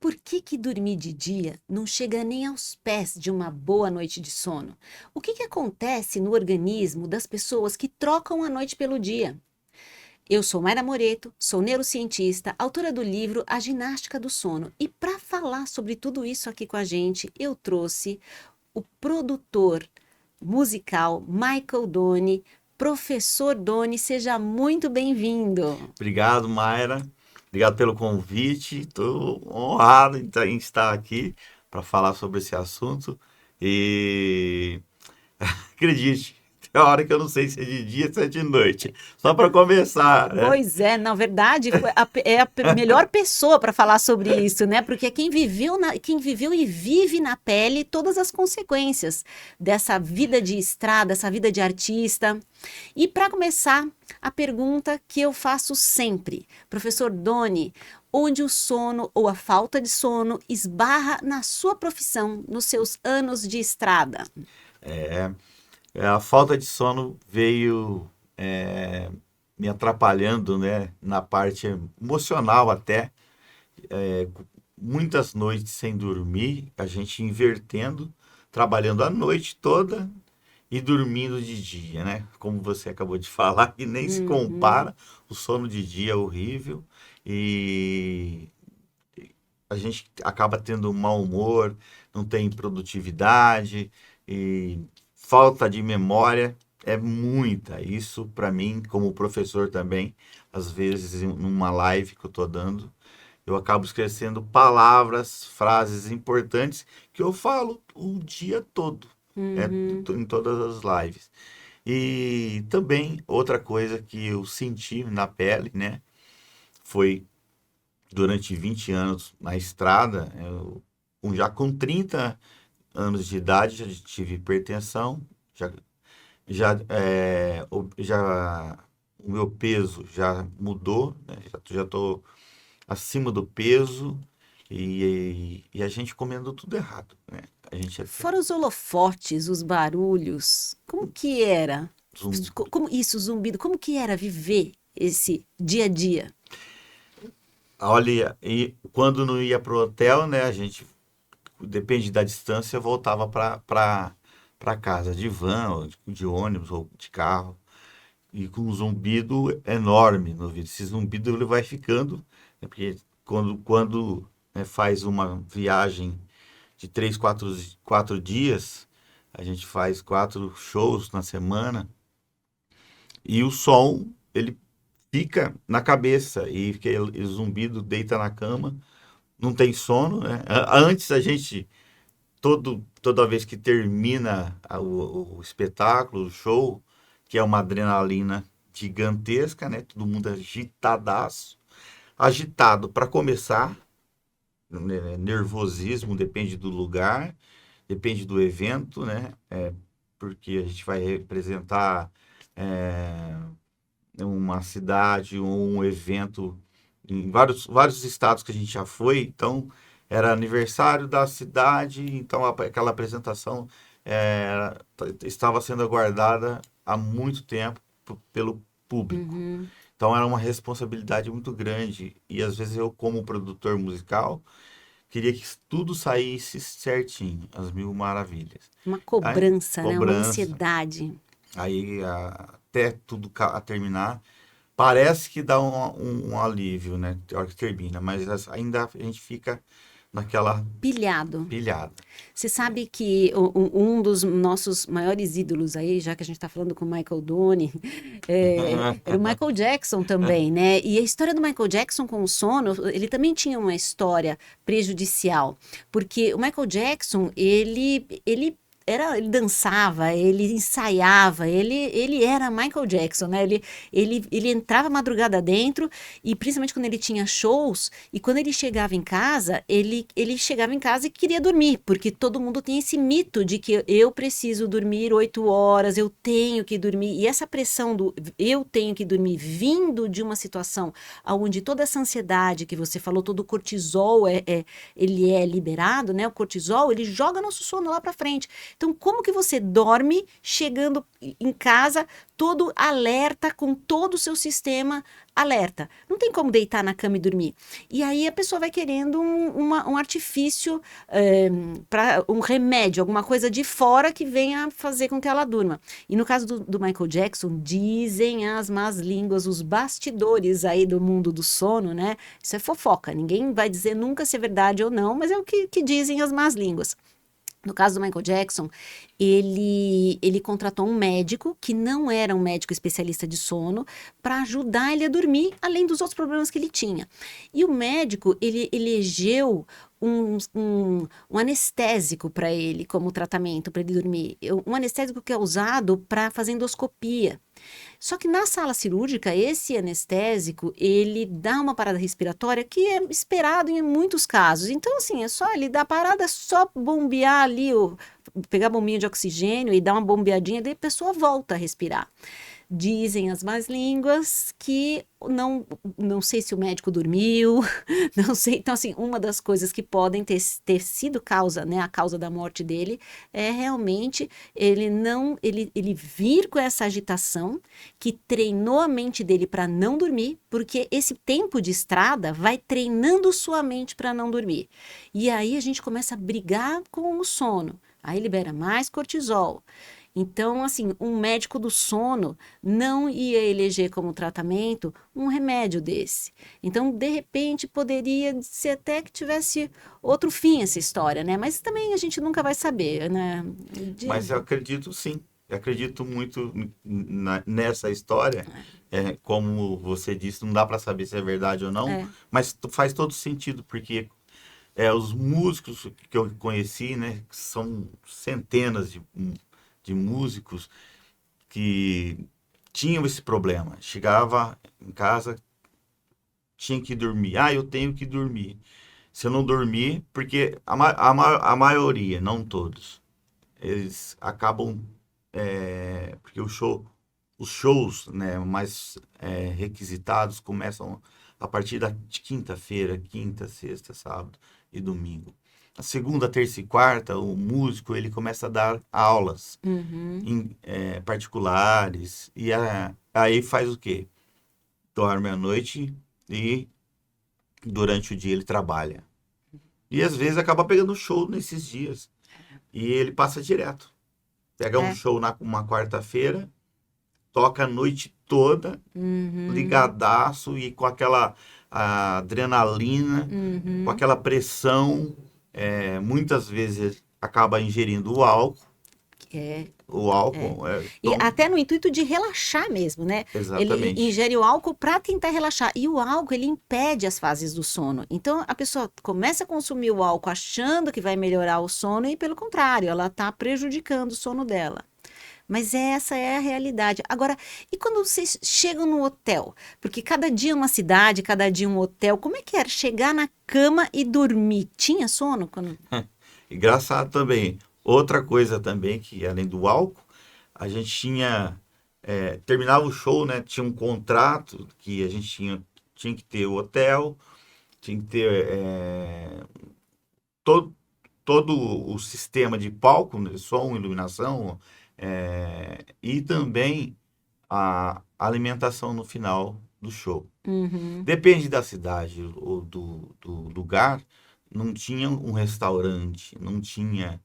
Por que que dormir de dia não chega nem aos pés de uma boa noite de sono? O que que acontece no organismo das pessoas que trocam a noite pelo dia? Eu sou Mayra Moreto, sou neurocientista, autora do livro A Ginástica do Sono. E para falar sobre tudo isso aqui com a gente, eu trouxe o produtor musical Michael Doni. Professor Doni, seja muito bem-vindo. Obrigado, Mayra. Obrigado pelo convite. Estou honrado em estar aqui para falar sobre esse assunto. E acredite, tem hora que eu não sei se é de dia ou se é de noite. Só para começar, né? Pois é, na verdade, é a melhor pessoa para falar sobre isso, né? Porque é quem viveu e vive na pele todas as consequências dessa vida de estrada, essa vida de artista. E para começar, a pergunta que eu faço sempre, professor Doni, onde o sono ou a falta de sono esbarra na sua profissão, nos seus anos de estrada? É, a falta de sono veio é, me atrapalhando, né, na parte emocional até. Muitas noites sem dormir, a gente invertendo, trabalhando a noite toda e dormindo de dia, né? Como você acabou de falar, que nem se Uhum. compara. O sono de dia é horrível e a gente acaba tendo um mau humor, não tem produtividade e falta de memória é muita. Isso para mim, como professor também, às vezes numa live que eu tô dando, eu acabo esquecendo palavras, frases importantes que eu falo o dia todo, Uhum. em todas as lives. E também outra coisa que eu senti na pele, né, foi durante 20 anos na estrada, já com 30 anos de idade, já tive hipertensão, já, o meu peso já mudou, né, já estou acima do peso e a gente comendo tudo errado, né? A gente até Fora os holofotes, os barulhos, como que era? zum- Como isso, zumbido, como que era viver esse dia a dia? olha, e quando não ia pro hotel, né, a gente depende da distância, voltava para casa de van, ou de ônibus ou de carro, e com um zumbido enorme no ouvido. Esse zumbido ele vai ficando, né, porque quando né, faz uma viagem de 4 dias, a gente faz 4 shows na semana, e o som, ele fica na cabeça, e fica o zumbido deita na cama, não tem sono, né? Antes a gente, toda vez que termina o espetáculo, o show, que é uma adrenalina gigantesca, né? Todo mundo agitadaço, agitado para começar, né? Nervosismo, depende do lugar, depende do evento, né? Porque a gente vai representar é, uma cidade ou um evento em vários estados que a gente já foi, então era aniversário da cidade, então aquela apresentação estava sendo aguardada há muito tempo pelo público. Uhum. Então era uma responsabilidade muito grande e às vezes eu, como produtor musical, queria que tudo saísse certinho, as mil maravilhas. Uma Aí, cobrança, né? Uma cobrança, ansiedade. aí até tudo terminar, parece que dá um alívio, né? Na hora que termina, mas ainda a gente fica naquela Pilhado. pilhada. Você sabe que um dos nossos maiores ídolos aí, já que a gente está falando com o Michael Doni, era o Michael Jackson também, né? E a história do Michael Jackson com o sono, ele também tinha uma história prejudicial, porque o Michael Jackson, ele dançava, ele ensaiava, ele era Michael Jackson, né? Ele entrava madrugada dentro e principalmente quando ele tinha shows e quando ele chegava em casa, ele chegava em casa e queria dormir, porque todo mundo tem esse mito de que eu preciso dormir 8 horas, eu tenho que dormir. E essa pressão do eu tenho que dormir vindo de uma situação onde toda essa ansiedade que você falou, todo o cortisol ele é liberado, né? O cortisol, ele joga nosso sono lá para frente. Então, como que você dorme chegando em casa todo alerta, com todo o seu sistema alerta? Não tem como deitar na cama e dormir. E aí a pessoa vai querendo um artifício, para um remédio, alguma coisa de fora que venha fazer com que ela durma. E no caso do Michael Jackson, dizem as más línguas, os bastidores aí do mundo do sono, né? Isso é fofoca, ninguém vai dizer nunca se é verdade ou não, mas é o que dizem as más línguas. No caso do Michael Jackson, ele contratou um médico que não era um médico especialista de sono para ajudar ele a dormir, além dos outros problemas que ele tinha. E o médico, ele elegeu um anestésico para ele como tratamento para ele dormir. Um anestésico que é usado para fazer endoscopia. Só que na sala cirúrgica, esse anestésico, ele dá uma parada respiratória que é esperado em muitos casos. Então, assim, é só ele dar parada, só bombear ali, pegar a bombinha de oxigênio e dar uma bombeadinha, daí a pessoa volta a respirar. Dizem as más línguas que não sei se o médico dormiu, não sei. Então, assim, uma das coisas que podem ter sido causa, né, a causa da morte dele, é realmente ele vir com essa agitação que treinou a mente dele para não dormir, porque esse tempo de estrada vai treinando sua mente para não dormir. E aí a gente começa a brigar com o sono, aí libera mais cortisol. Então, assim, um médico do sono não ia eleger como tratamento um remédio desse. Então, de repente, poderia ser até que tivesse outro fim essa história, né? Mas também a gente nunca vai saber, né? Mas eu acredito sim. Eu acredito muito nessa história. Como você disse, não dá para saber se é verdade ou não, mas faz todo sentido, porque os músicos que eu conheci, né, são centenas de músicos que tinham esse problema. Chegava em casa, tinha que dormir. Eu tenho que dormir. Se eu não dormir, porque a maioria, não todos, eles acabam, porque os shows, né, mais requisitados começam a partir de quinta-feira, quinta, sexta, sábado e domingo. A segunda, terça e quarta, o músico ele começa a dar aulas particulares e aí faz o quê? Dorme à noite e durante o dia ele trabalha. E às vezes acaba pegando show nesses dias. E ele passa direto. Pega um show uma quarta-feira, toca a noite toda, ligadaço e com aquela adrenalina, com aquela pressão. Muitas vezes acaba ingerindo o álcool. O álcool E até no intuito de relaxar mesmo, né? Exatamente. Ele ingere o álcool para tentar relaxar. E o álcool, ele impede as fases do sono. Então, a pessoa começa a consumir o álcool achando que vai melhorar o sono e, pelo contrário, ela está prejudicando o sono dela. Mas essa é a realidade. Agora, e quando vocês chegam no hotel? Porque cada dia uma cidade, cada dia um hotel. Como é que era chegar na cama e dormir? Tinha sono? Engraçado também. Outra coisa também, que além do álcool, a gente tinha... terminava o show, né? Tinha um contrato que a gente tinha que ter o hotel, tinha que ter todo o sistema de palco, né, som, iluminação, e também a alimentação no final do show. Depende da cidade ou do lugar, não tinha um restaurante, não tinha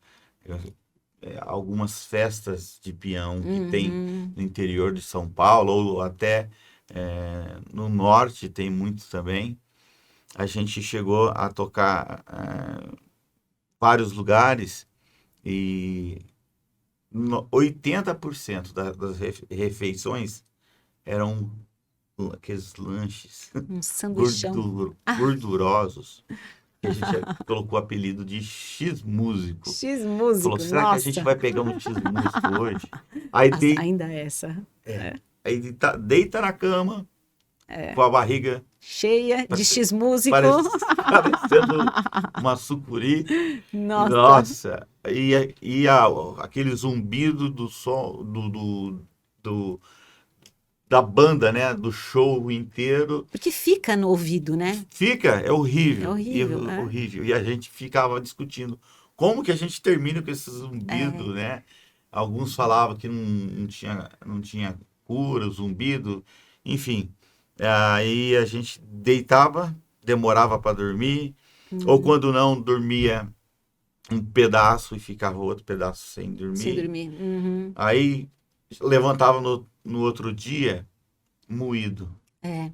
algumas festas de peão que tem no interior de São Paulo, ou até no norte tem muito também. A gente chegou a tocar vários lugares e 80% das refeições eram aqueles lanches Um sanduichão. gordurosos, que a gente colocou o apelido de X-músico. X-músico, Falou, será nossa. que a gente vai pegar um X-músico hoje? Aí Ainda essa. aí deita na cama, com a barriga Cheia de X-músico. parecendo uma sucuri. Nossa. E aquele zumbido do som da banda, né? Do show inteiro. Porque fica no ouvido, né? É horrível. É horrível, horrível. E a gente ficava discutindo como que a gente termina com esse É, zumbido, né? Alguns falavam que não tinha cura, o zumbido, enfim. Aí a gente deitava, demorava para dormir, ou uhum, quando não, dormia um pedaço e ficava outro pedaço sem sem dormir. dormir. Uhum. Aí levantava no outro dia moído. É.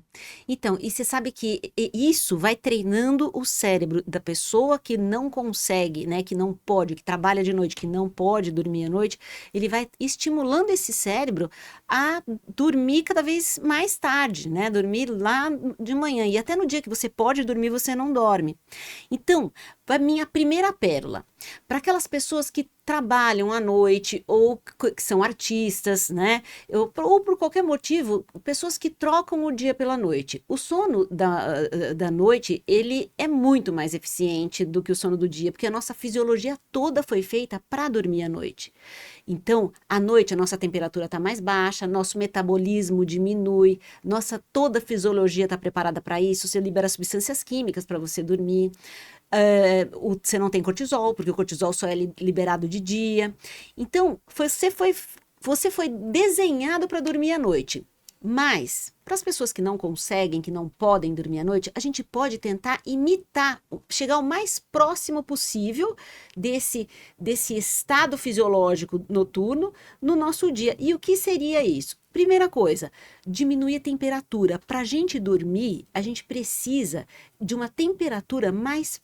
Então, e você sabe que isso vai treinando o cérebro da pessoa que não consegue, né, que não pode, que trabalha de noite, que não pode dormir à noite, ele vai estimulando esse cérebro a dormir cada vez mais tarde, né, dormir lá de manhã. E até no dia que você pode dormir, você não dorme. Então, a minha primeira pérola, para aquelas pessoas que trabalham à noite ou que são artistas, né? Ou por qualquer motivo, pessoas que trocam o dia pela noite. O sono da noite, ele é muito mais eficiente do que o sono do dia, porque a nossa fisiologia toda foi feita para dormir à noite. Então, à noite a nossa temperatura está mais baixa, nosso metabolismo diminui, nossa toda a fisiologia está preparada para isso, você libera substâncias químicas para você dormir. Você não tem cortisol, porque o cortisol só é liberado de dia. Então, você foi desenhado para dormir à noite. Mas, para as pessoas que não conseguem, que não podem dormir à noite, a gente pode tentar imitar, chegar o mais próximo possível desse estado fisiológico noturno no nosso dia. E o que seria isso? Primeira coisa, diminuir a temperatura. Para a gente dormir, a gente precisa de uma temperatura mais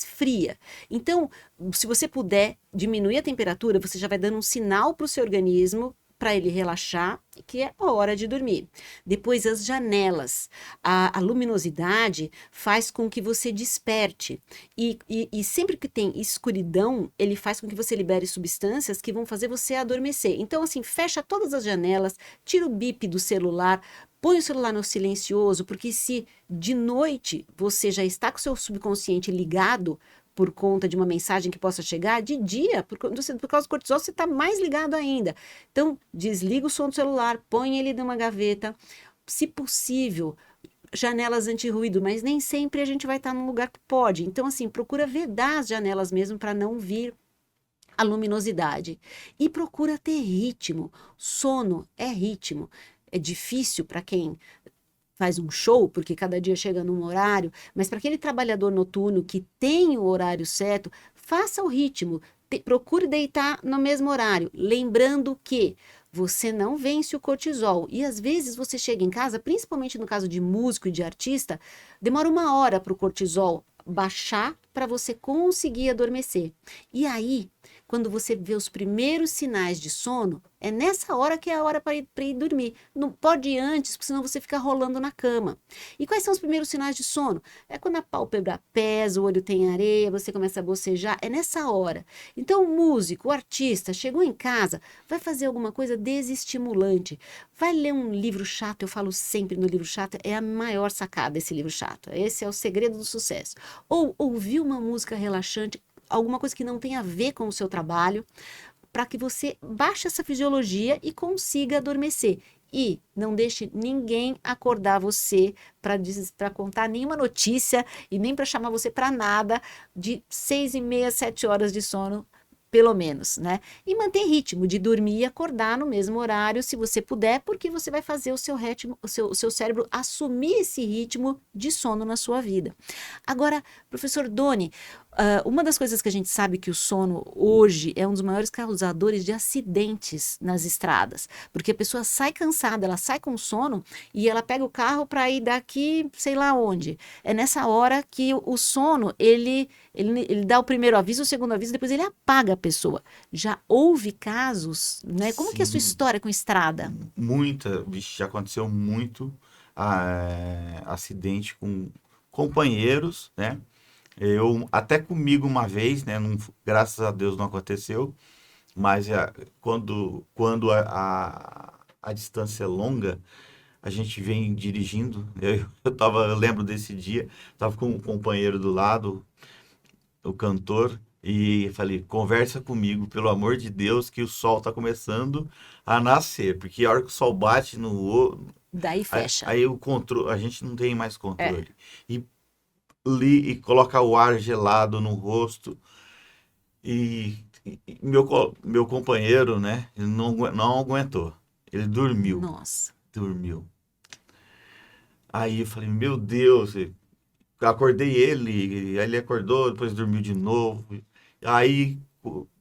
fria. Então, se você puder diminuir a temperatura, você já vai dando um sinal para o seu organismo para ele relaxar, que é a hora de dormir. Depois, as janelas. A luminosidade faz com que você desperte. E sempre que tem escuridão, ele faz com que você libere substâncias que vão fazer você adormecer. Então, assim, fecha todas as janelas, tira o bip do celular, põe o celular no silencioso, porque se de noite você já está com o seu subconsciente ligado por conta de uma mensagem que possa chegar, de dia, por causa do cortisol, você está mais ligado ainda. Então, desliga o som do celular, põe ele numa gaveta, se possível, janelas anti-ruído, mas nem sempre a gente vai estar num lugar que pode. Então, assim, procura vedar as janelas mesmo para não vir a luminosidade. E procura ter ritmo. Sono é ritmo. É difícil para quem faz um show, porque cada dia chega num horário, mas para aquele trabalhador noturno que tem o horário certo, faça o ritmo, procure deitar no mesmo horário, lembrando que você não vence o cortisol. E às vezes você chega em casa, principalmente no caso de músico e de artista, demora 1 hora para o cortisol baixar para você conseguir adormecer. E aí, quando você vê os primeiros sinais de sono, é nessa hora que é a hora para ir dormir. Não pode ir antes, porque senão você fica rolando na cama. E quais são os primeiros sinais de sono? É quando a pálpebra pesa, o olho tem areia, você começa a bocejar. É nessa hora. Então, o músico, o artista, chegou em casa, vai fazer alguma coisa desestimulante. Vai ler um livro chato, eu falo sempre no livro chato, é a maior sacada esse livro chato. Esse é o segredo do sucesso. Ou ouvir uma música relaxante, alguma coisa que não tem a ver com o seu trabalho, para que você baixe essa fisiologia e consiga adormecer. E não deixe ninguém acordar você para contar nenhuma notícia e nem para chamar você para nada de 6h30, 7 horas de sono, pelo menos, né? E manter ritmo de dormir e acordar no mesmo horário, se você puder, porque você vai fazer o seu ritmo, o seu cérebro assumir esse ritmo de sono na sua vida. Agora, professor Doni, uma das coisas que a gente sabe que o sono hoje é um dos maiores causadores de acidentes nas estradas, porque a pessoa sai cansada, ela sai com sono e ela pega o carro para ir daqui, sei lá onde. É nessa hora que o sono, ele dá o primeiro aviso, o segundo aviso, depois ele apaga a pessoa. Já houve casos, né? Como que é a sua Sim, história com estrada? vixe, já aconteceu muito acidente com companheiros, né? Eu até comigo uma vez, né? Graças a Deus não aconteceu, mas quando a distância é longa, a gente vem dirigindo. Eu lembro desse dia, tava com um companheiro do lado, o cantor, e falei, conversa comigo, pelo amor de Deus, que o sol tá começando a nascer, porque a hora que o sol bate Daí aí, fecha. aí o controle, a gente não tem mais É. controle. E coloca o ar gelado no rosto. E meu companheiro, né, ele não aguentou. Ele dormiu, Nossa. dormiu. Aí eu falei, meu Deus, eu acordei ele, aí ele acordou, depois dormiu de novo. Aí,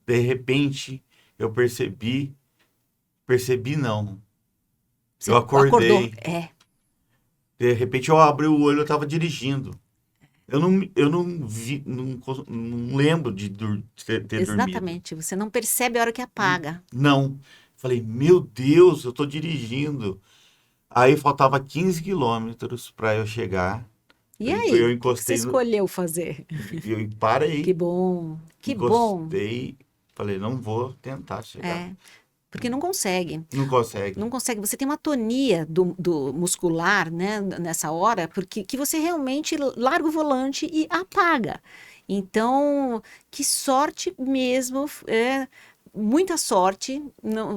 de repente, eu percebi não. Eu Você acordou? acordei, É. de repente eu abri o olho, eu estava dirigindo. Eu não vi, não lembro de ter dormido. Exatamente. Você não percebe a hora que apaga. Não. Falei, meu Deus, eu tô dirigindo. Aí faltava 15 quilômetros para eu chegar. E Eu aí? O que que você encostei no. escolheu fazer? Eu Que parei, bom. Que bom. encostei, falei, não vou tentar chegar. É. Porque não consegue. Não consegue. Não consegue. Você tem uma atonia do muscular, né, nessa hora, porque que você realmente larga o volante e apaga. Então, que sorte mesmo, muita sorte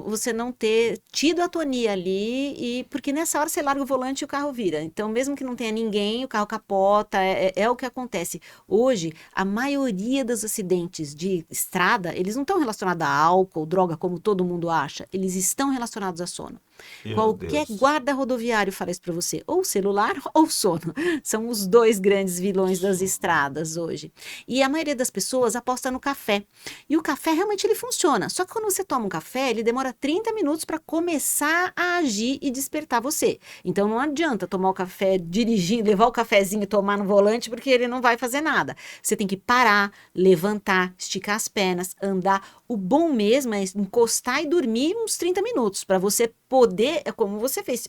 você não ter tido a atonia ali, e porque nessa hora você larga o volante e o carro vira. Então, mesmo que não tenha ninguém, o carro capota, é o que acontece. Hoje, a maioria dos acidentes de estrada, eles não estão relacionados a álcool, droga, como todo mundo acha, eles estão relacionados a sono. Meu Qualquer Deus. guarda rodoviário fala isso para você, ou celular ou sono. São os dois grandes vilões das Sono. estradas hoje. E a maioria das pessoas aposta no café. E o café realmente ele funciona. Só que quando você toma um café, ele demora 30 minutos para começar a agir e despertar você. Então não adianta tomar o café dirigindo, levar o cafezinho e tomar no volante, porque ele não vai fazer nada. Você tem que parar, levantar, esticar as pernas, andar. O bom mesmo é encostar e dormir uns 30 minutos para você poder, é como você fez,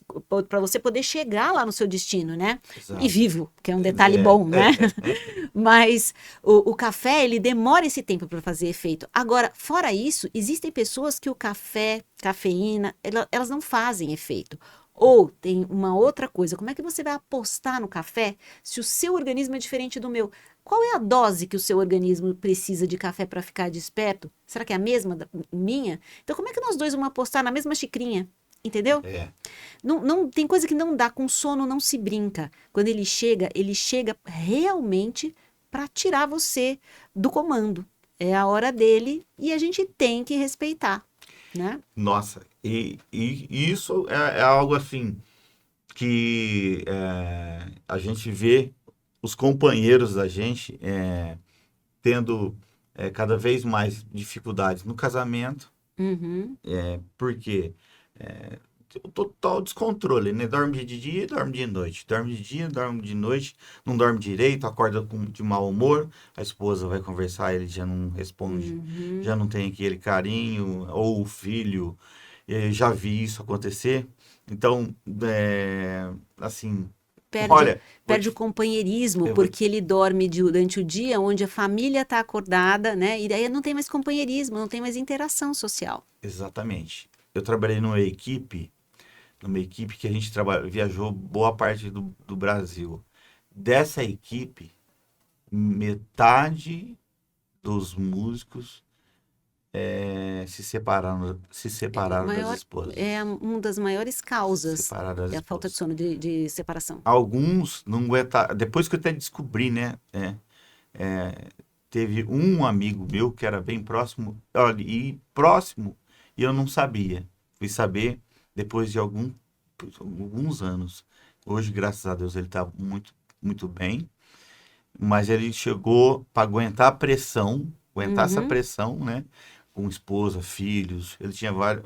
para você poder chegar lá no seu destino, né? E Exato. vivo, que é um detalhe É. bom, né? Mas o café, ele demora esse tempo para fazer efeito. Agora, fora isso, existem pessoas que o café, cafeína, elas não fazem efeito. Ou tem uma outra coisa, como é que você vai apostar no café se o seu organismo é diferente do meu? Qual é a dose que o seu organismo precisa de café para ficar desperto? Será que é a mesma da minha? Então, como é que nós dois vamos apostar na mesma xicrinha? Entendeu? É. Não, não, tem coisa que não dá, com sono não se brinca. Quando ele chega realmente para tirar você do comando. É a hora dele e a gente tem que respeitar, né? Nossa, e isso é algo assim que a gente vê os companheiros da gente tendo cada vez mais dificuldades no casamento, Uhum. porque o total descontrole, né? Dorme de dia, dorme de noite, dorme de dia, dorme de noite, não dorme direito, acorda de mau humor, a esposa vai conversar, ele já não responde, já Uhum. não tem aquele carinho, ou o filho, já vi isso acontecer. Então, assim, Perde, olha, perde o companheirismo, eu vou porque te, ele dorme durante o dia, onde a família está acordada, né? E daí não tem mais companheirismo, não tem mais interação social. exatamente. Eu trabalhei numa equipe que a gente viajou boa parte do Brasil. Dessa equipe, metade dos músicos se separaram das Maior, esposas. é uma das maiores causas Separaram das é a falta de esposas. sono, de separação. Alguns não aguentaram. Depois que eu até descobri, né? Teve um amigo meu que era bem próximo, olha, e próximo, e eu não sabia. Fui saber depois de alguns anos. Hoje, graças a Deus, ele está muito, muito bem. Mas ele chegou para aguentar essa Uhum. pressão, né? Com esposa, filhos. Ele tinha vários,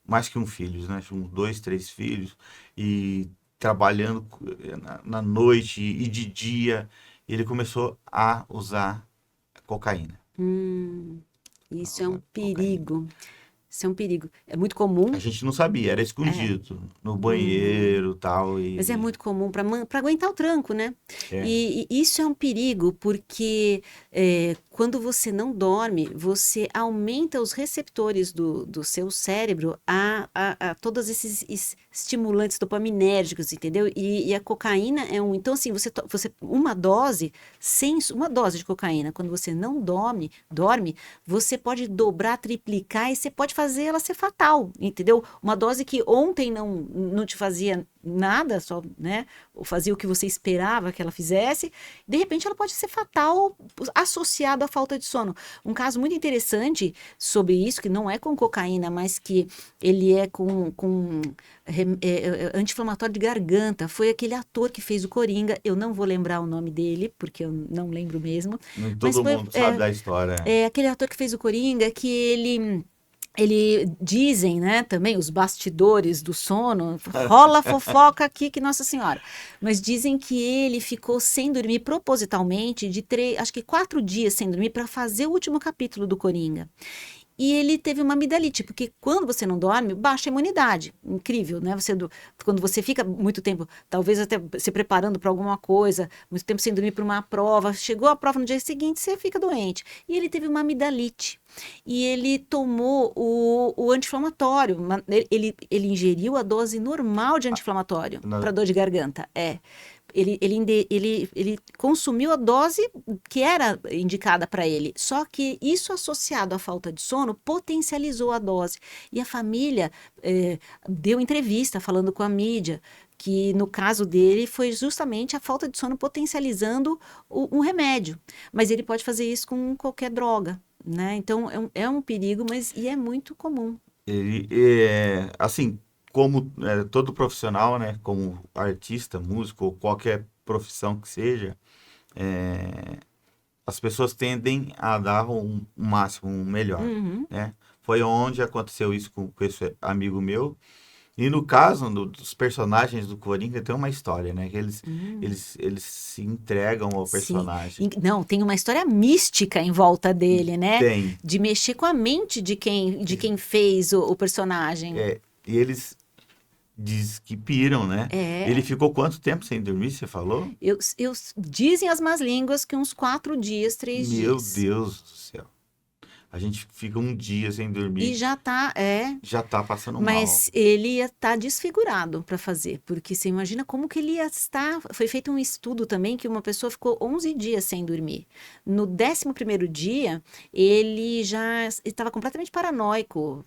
mais que um filho, né? Tinha uns dois, três filhos. E trabalhando na noite e de dia, ele começou a usar cocaína. Hum, A isso é um usar cocaína. perigo. Isso é um perigo. É muito A comum. gente não sabia, era É. escondido no Uhum. banheiro tal, Mas é e muito comum para aguentar o tranco, né? é, E isso é um perigo, porque quando você não dorme, você aumenta os receptores do seu cérebro a todos esses estimulantes dopaminérgicos, entendeu? E a cocaína é um. Então, assim, uma dose, uma dose de cocaína, quando você não dorme, você pode dobrar, triplicar e você pode fazer ela ser fatal, entendeu? Uma dose que ontem não te fazia nada, só, né? Ou fazia o que você esperava que ela fizesse, de repente ela pode ser fatal associado à falta de sono. Um caso muito interessante sobre isso, que não é com cocaína, mas que ele é com anti-inflamatório de garganta, foi aquele ator que fez o Coringa, eu não vou lembrar o nome dele, porque eu não lembro mesmo, mas Todo mundo sabe da história. aquele ator que fez o Coringa, que ele dizem, né, também os bastidores do sono, rola fofoca aqui que Nossa Senhora, mas dizem que ele ficou sem dormir propositalmente acho que 4 dias sem dormir para fazer o último capítulo do Coringa. E ele teve uma amidalite, porque quando você não dorme, baixa a imunidade. Incrível, né? Quando você fica muito tempo, talvez até se preparando para alguma coisa, muito tempo sem dormir para uma prova, chegou a prova no dia seguinte, você fica doente. E ele teve uma amidalite. E ele tomou o anti-inflamatório. Ele ingeriu a dose normal de anti-inflamatório para dor de garganta. Ele consumiu a dose que era indicada para ele. Só que isso associado à falta de sono potencializou a dose. E a família deu entrevista falando com a mídia que no caso dele foi justamente a falta de sono potencializando um remédio. Mas ele pode fazer isso com qualquer droga, né? Então é um perigo, mas é muito comum. Assim, como todo profissional, né, como artista, músico ou qualquer profissão que seja, as pessoas tendem a dar um máximo, um melhor, Uhum. né? Foi onde aconteceu isso com esse amigo meu. E no caso dos personagens do Coringa, tem uma história, né? Que eles se entregam ao Sim. personagem. Não, tem uma história mística em volta dele, né? Tem. De mexer com a mente de quem fez o personagem. E eles diz que piram, né? Ele É, ficou quanto tempo sem dormir, você falou? dizem as más línguas que uns 4 dias, 3 Meu dias. Deus do céu. A gente fica um dia sem E dormir, já tá, já tá passando mal. mas ele ia estar desfigurado para fazer, porque você imagina como que ele ia estar. Foi feito um estudo também que uma pessoa ficou 11 dias sem dormir. No 11º dia, ele já estava completamente paranoico.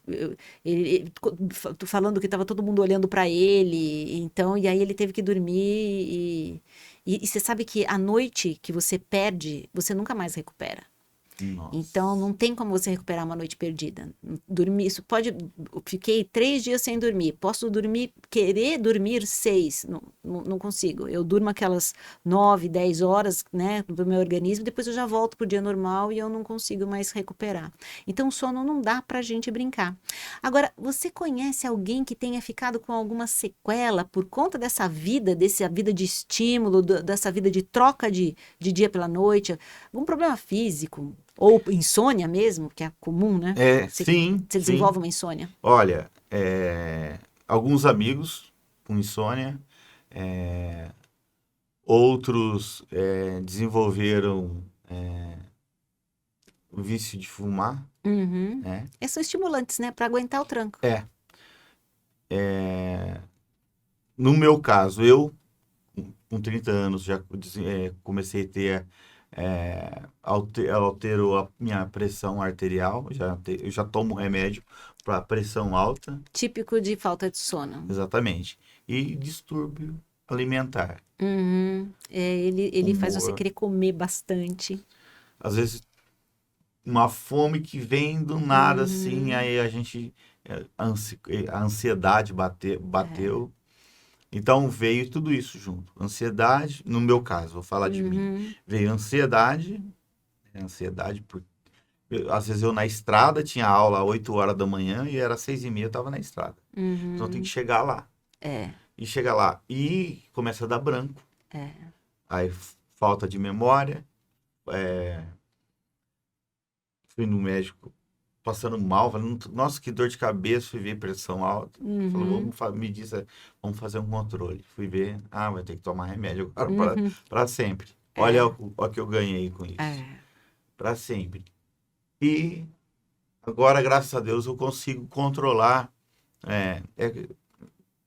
Falando que estava todo mundo olhando para ele, então, e aí ele teve que dormir e você sabe que a noite que você perde, você nunca mais recupera. Então, Nossa. não tem como você recuperar uma noite perdida. Dormir, isso pode. Eu fiquei 3 dias sem dormir. Posso dormir, querer dormir 6. Não consigo. Eu durmo aquelas 9, 10 horas, né, do meu organismo, depois eu já volto pro dia normal e eu não consigo mais recuperar. Então, o sono não dá pra gente brincar. Agora, você conhece alguém que tenha ficado com alguma sequela por conta dessa vida de estímulo, dessa vida de troca de dia pela noite? Algum problema físico? Ou insônia mesmo, que é comum, né? Sim, Você sim. desenvolve uma insônia. Olha, alguns amigos com insônia, outros desenvolveram o vício de fumar, Uhum. né? Esses são estimulantes, né? Para aguentar o tranco. É, é, no meu caso, eu com 30 anos já comecei a ter alterou a minha pressão arterial, eu já tomo remédio para pressão alta, Típico de falta de sono. exatamente, e distúrbio alimentar, Uhum. Ele faz você humor, querer comer bastante. às vezes uma fome que vem do nada assim, Uhum. aí a gente a ansiedade É. bateu. Então veio tudo isso junto. Ansiedade, no meu caso, vou falar de mim. Uhum. Veio ansiedade, porque às vezes eu na estrada tinha aula às 8 horas da manhã e era 6h30 eu estava na estrada. Então tem que Uhum. chegar lá. É. E chega lá e começa a dar branco. É. Aí falta de memória. Fui no médico passando mal, falando, nossa, que dor de cabeça, fui ver pressão alta. Falou, Uhum. me disse, vamos fazer um controle. Fui ver, vai ter que tomar remédio agora Uhum. para sempre. Olha É. o que eu ganhei com isso. É. Para sempre. E agora, graças a Deus, eu consigo controlar. É, é,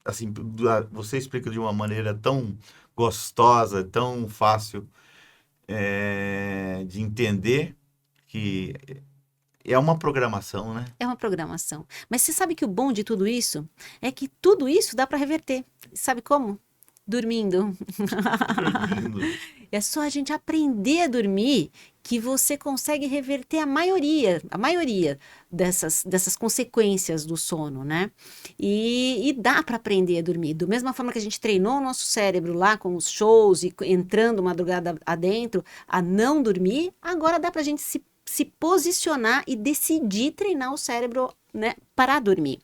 assim, você explica de uma maneira tão gostosa, tão fácil de entender que é uma programação, né? É uma programação. Mas você sabe que o bom de tudo isso é que tudo isso dá para reverter. Sabe como? Dormindo. Dormindo. É só a gente aprender a dormir que você consegue reverter a maioria dessas consequências do sono, né? E dá para aprender a dormir. Da mesma forma que a gente treinou o nosso cérebro lá com os shows e entrando madrugada adentro a não dormir, agora dá para a gente se posicionar e decidir treinar o cérebro, né, para dormir.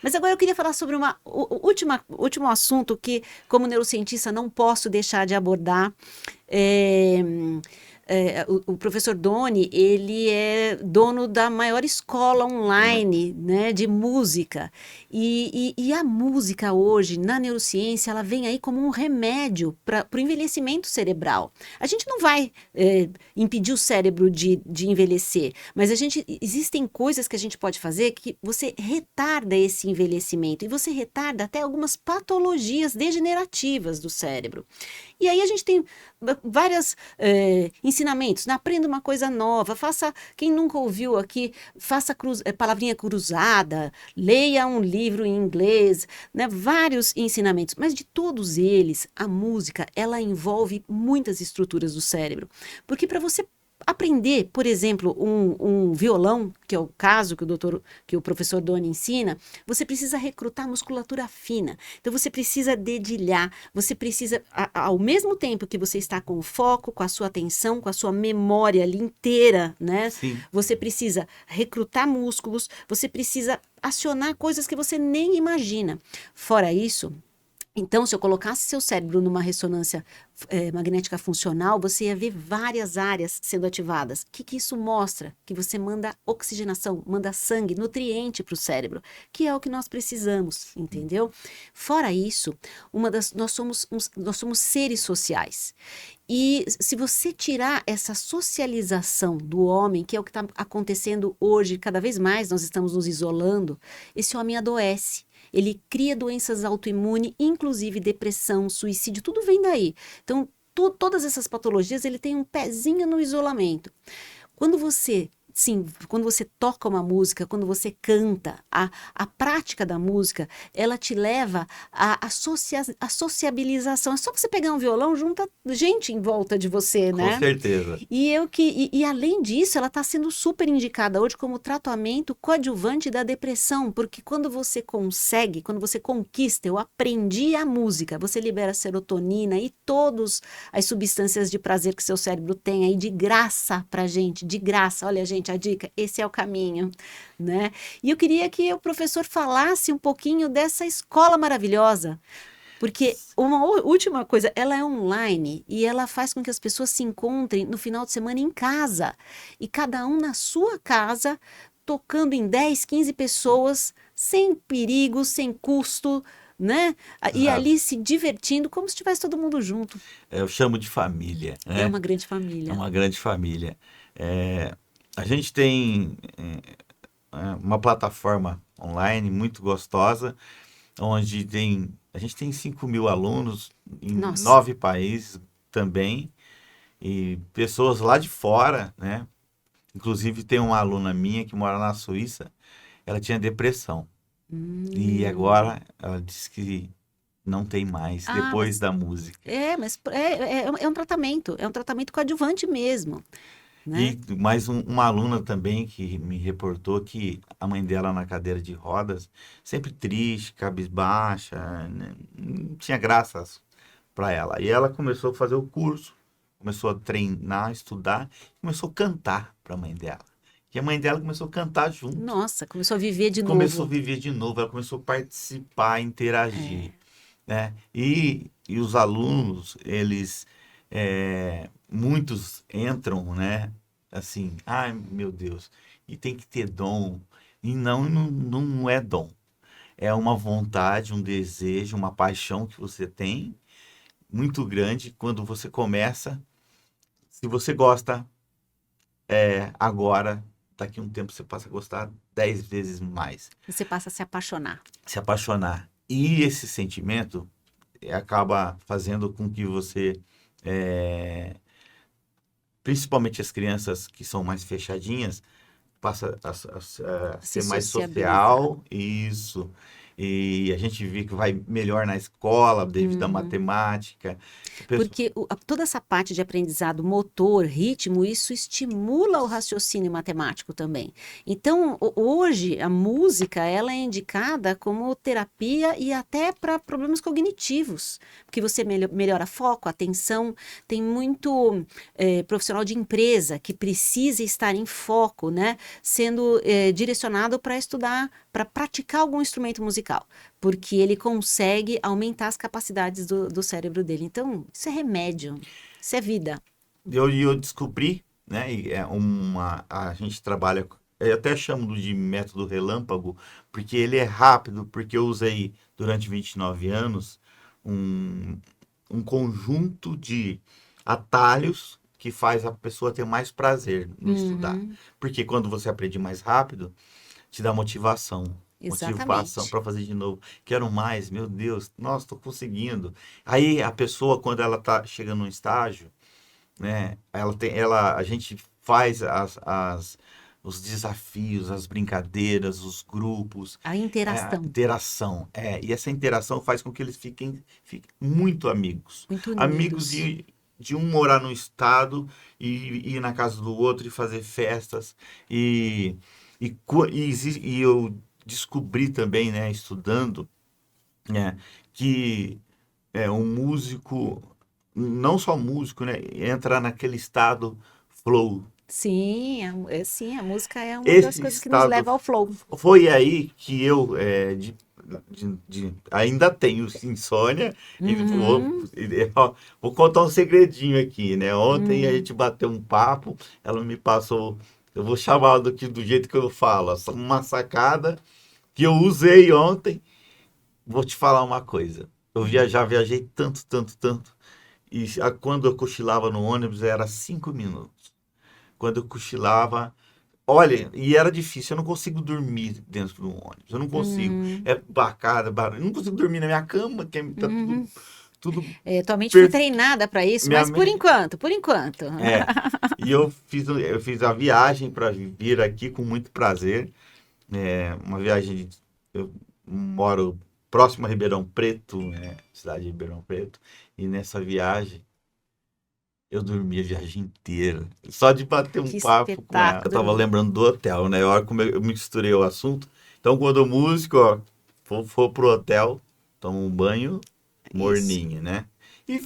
Mas agora eu queria falar sobre último assunto que, como neurocientista, não posso deixar de abordar. É, o professor Doni, ele é dono da maior escola online, né, de música. E a música hoje, na neurociência, ela vem aí como um remédio para o envelhecimento cerebral. A gente não vai impedir o cérebro de envelhecer, mas existem coisas que a gente pode fazer que você retarda esse envelhecimento e você retarda até algumas patologias degenerativas do cérebro. E aí a gente tem vários ensinamentos, né? Aprenda uma coisa nova, quem nunca ouviu aqui, faça palavrinha cruzada, leia um livro em inglês, né? Vários ensinamentos, mas de todos eles, a música, ela envolve muitas estruturas do cérebro, porque para você aprender, por exemplo, um violão, que é o caso que o professor Doni ensina, você precisa recrutar musculatura fina. Então você precisa dedilhar, você precisa, ao mesmo tempo que você está com o foco, com a sua atenção, com a sua memória ali inteira, né? Sim. Você precisa recrutar músculos, você precisa acionar coisas que você nem imagina. Fora isso, então, se eu colocasse seu cérebro numa ressonância magnética funcional, você ia ver várias áreas sendo ativadas. O que isso mostra? Que você manda oxigenação, manda sangue, nutriente para o cérebro, que é o que nós precisamos, entendeu? Fora isso, nós somos seres sociais. E se você tirar essa socialização do homem, que é o que está acontecendo hoje, cada vez mais nós estamos nos isolando, esse homem adoece. Ele cria doenças autoimunes, inclusive depressão, suicídio, tudo vem daí. Então, todas essas patologias, ele tem um pezinho no isolamento. Quando você toca uma música, quando você canta, a prática da música, ela te leva à sociabilização. É só você pegar um violão, junta gente em volta de você, Com né? certeza. E além disso, ela está sendo super indicada hoje como tratamento coadjuvante da depressão, porque quando você conquista, eu aprendi a música, você libera serotonina e todas as substâncias de prazer que seu cérebro tem aí de graça pra gente, de graça. Olha, gente, a dica, esse é o caminho, né? E eu queria que o professor falasse um pouquinho dessa escola maravilhosa. Porque uma última coisa, ela é online e ela faz com que as pessoas se encontrem no final de semana em casa. E cada um na sua casa, tocando em 10, 15 pessoas, sem perigo, sem custo, né? E Exato. ali se divertindo como se estivesse todo mundo junto. Eu chamo de família, É né? uma grande É família. uma grande família. A gente tem uma plataforma online muito gostosa, onde a gente tem 5.000 alunos em Nossa. 9 países também, e pessoas lá de fora, né? Inclusive tem uma aluna minha que mora na Suíça, ela tinha depressão. E Hum. agora ela disse que não tem mais, Ah, depois mas da música. mas é um tratamento coadjuvante mesmo, né? E mais uma aluna também que me reportou que a mãe dela na cadeira de rodas, sempre triste, cabisbaixa, né? Não tinha graças para ela. E ela começou a fazer o curso, começou a treinar, estudar, começou a cantar para a mãe dela. E a mãe dela começou a cantar junto. Nossa, começou a viver de Começou a novo. viver de novo, ela começou a participar, interagir, É. né? E os alunos, muitos entram, né? Assim, ai meu Deus, e tem que ter dom. E não é dom. É uma vontade, um desejo, uma paixão que você tem, muito grande, quando você começa. Se você gosta agora, daqui a um tempo você passa a gostar 10 vezes mais. Você passa a se apaixonar. Se apaixonar. E esse sentimento acaba fazendo com que você, é, principalmente as crianças que são mais fechadinhas, passa a Se ser mais sociabilizar. social, isso. E a gente vê que vai melhor na escola devido à Uhum. matemática. O pessoal- Porque toda essa parte de aprendizado motor, ritmo, isso estimula o raciocínio matemático também. Então, hoje, a música, ela é indicada como terapia e até para problemas cognitivos, porque você melhora foco, atenção. Tem muito profissional de empresa que precisa estar em foco, né? Sendo direcionado para estudar, para praticar algum instrumento musical, porque ele consegue aumentar as capacidades do cérebro dele. Então, isso é remédio, isso é vida. eu descobri, né? E a gente trabalha, eu até chamo de método relâmpago, porque ele é rápido, porque eu usei durante 29 anos um, um conjunto de atalhos que faz a pessoa ter mais prazer no estudar. Uhum, Porque quando você aprende mais rápido, te dá motivação. Motivação exatamente. para fazer de novo. Quero mais, meu Deus, nossa, estou conseguindo. Aí a pessoa, quando ela tá chegando num estágio, né, a gente faz os desafios, as brincadeiras, os grupos, A a interação, interação. E essa interação faz com que eles fiquem muito amigos. muito Amigos unidos. de um morar num estado e ir na casa do outro e fazer festas. E eu descobri também, né, estudando, né, que um músico, não só músico, né, entra naquele estado flow. Sim, sim, a música é uma das Esse coisas que nos estado leva ao flow. foi aí que eu ainda tenho insônia e Uhum, vou contar um segredinho aqui, né? Ontem a hum, gente bateu um papo, ela me passou, eu vou chamar do jeito que eu falo, uma sacada que eu usei ontem. Vou te falar uma coisa. Já viajei tanto, tanto, tanto. E quando eu cochilava no ônibus era 5 minutos. Quando eu cochilava, olha, e era difícil, eu não consigo dormir dentro do ônibus. Eu não consigo. hum, É bacana, barulho. Eu não consigo dormir na minha cama, tá tudo, uhum. tudo Tua mente foi perfeito. treinada para isso, Minha mas por mente. enquanto, por enquanto. É. E eu fiz a viagem para vir aqui com muito prazer. Uma viagem. Eu moro próximo a Ribeirão Preto, né? Cidade de Ribeirão Preto. E nessa viagem eu dormi a viagem inteira. Só de bater um Que papo com ela. Eu tava espetáculo. lembrando do hotel, né? A hora como eu misturei o assunto. Então, quando o músico, ó, for pro hotel, toma um banho Isso. morninho, né? E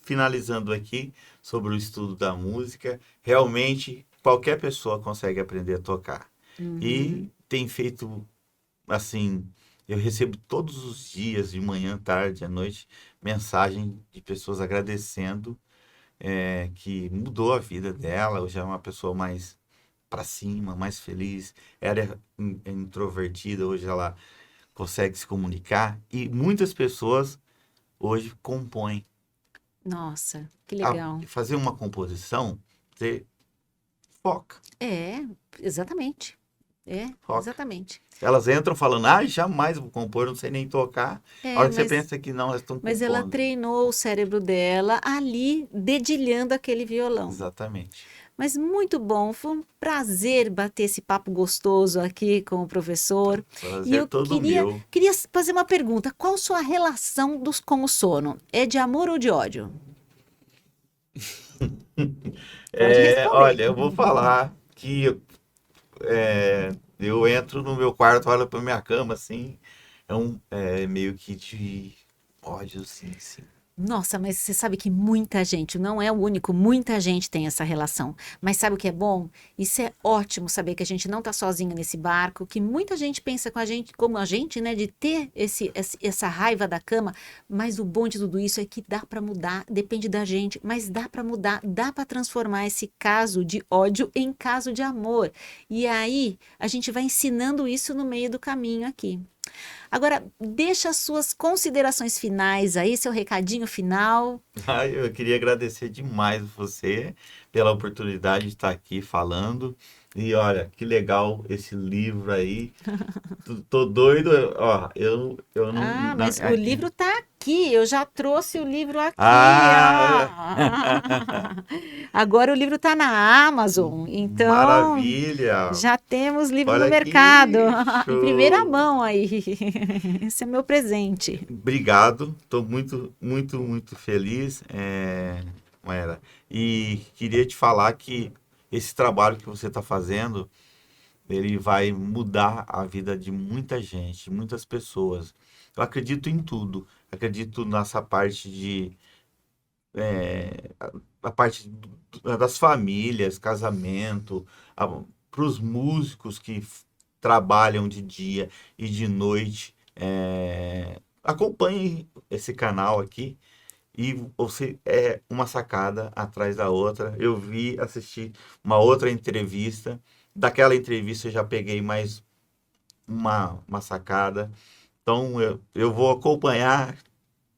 finalizando aqui sobre o estudo da música, realmente qualquer pessoa consegue aprender a tocar. E Uhum. tem feito assim, eu recebo todos os dias, de manhã, tarde, à noite, mensagem de pessoas agradecendo que mudou a vida dela. Hoje é uma pessoa mais para cima, mais feliz. Era introvertida, hoje ela consegue se comunicar. E muitas pessoas hoje compõem. Nossa, que A legal. fazer uma composição, você foca, É, exatamente. É, foca. exatamente. Elas entram falando, jamais vou compor, não sei nem tocar. A É, hora que você pensa que não, elas estão mas ela compondo. treinou o cérebro dela ali, dedilhando aquele violão. Exatamente. Mas muito bom, foi um prazer bater esse papo gostoso aqui com o professor. E Prazer eu todo meu. queria fazer uma pergunta: qual sua relação com o sono? É de amor ou de ódio? Pode responder. Olha, eu vou falar que eu entro no meu quarto, olho pra minha cama, assim, meio que de ódio, sim, sim. Nossa, mas você sabe que muita gente, não é o único, muita gente tem essa relação. Mas sabe o que é bom? Isso é ótimo saber que a gente não está sozinho nesse barco, que muita gente pensa com a gente, como a gente, né, de ter essa raiva da cama. Mas o bom de tudo isso é que dá para mudar, depende da gente, mas dá para mudar, dá para transformar esse caso de ódio em caso de amor. E aí a gente vai ensinando isso no meio do caminho aqui. Agora, deixa as suas considerações finais aí, seu recadinho final. Eu queria agradecer demais você pela oportunidade de estar aqui falando. E olha, que legal esse livro aí. Tô doido, ó, eu não, Ah, não- mas o livro tá aqui, eu já trouxe o livro aqui. Ah, Ah. Agora o livro tá na Amazon, então maravilha! já temos livro no Olha mercado, aqui, em primeira show! mão aí. Esse é meu presente. Obrigado, estou muito, muito, muito feliz, Maera. E queria te falar que esse trabalho que você está fazendo, ele vai mudar a vida de muita gente, muitas pessoas. Eu acredito em tudo. Acredito nessa parte de a parte das famílias, casamento, para os músicos que trabalham de dia e de noite. Acompanhe esse canal aqui e você é uma sacada atrás da outra. Eu vi, assisti uma outra entrevista. Daquela entrevista eu já peguei mais uma sacada. Então eu vou acompanhar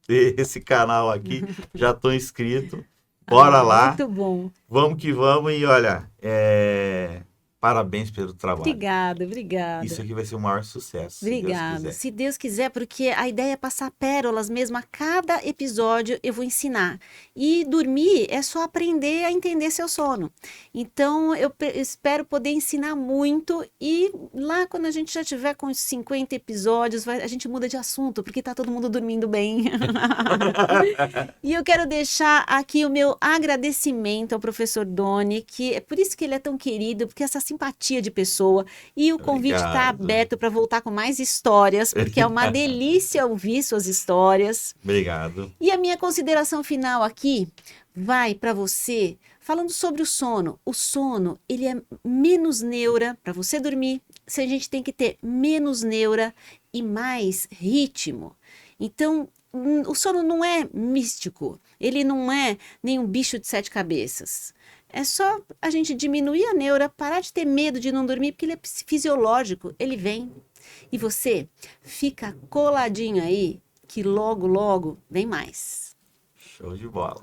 esse canal aqui. Já estou inscrito. Bora Ah, lá. muito bom. Vamos que vamos. E olha, parabéns pelo trabalho. Obrigada, Isso obrigada. aqui vai ser o maior sucesso, se Deus Obrigada. quiser. Se Deus quiser, porque a ideia é passar pérolas mesmo. A cada episódio eu vou ensinar. E dormir é só aprender a entender seu sono. Então espero poder ensinar muito. E lá, quando a gente já tiver com os 50 episódios, a gente muda de assunto, porque tá todo mundo dormindo bem. E eu quero deixar aqui o meu agradecimento ao professor Doni, que é por isso que ele é tão querido, porque essa simpatia de pessoa. E o convite está Obrigado. aberto para voltar com mais histórias, porque é uma delícia ouvir suas histórias. Obrigado. E a minha consideração final aqui vai para você, falando sobre o sono. O sono, ele é menos neura para você dormir. Se a gente tem que ter menos neura e mais ritmo. Então, o sono não é místico, ele não é nenhum bicho de sete cabeças. É só a gente diminuir a neura, parar de ter medo de não dormir, porque ele é fisiológico, ele vem. E você fica coladinho aí, que logo, logo vem mais. Show de bola.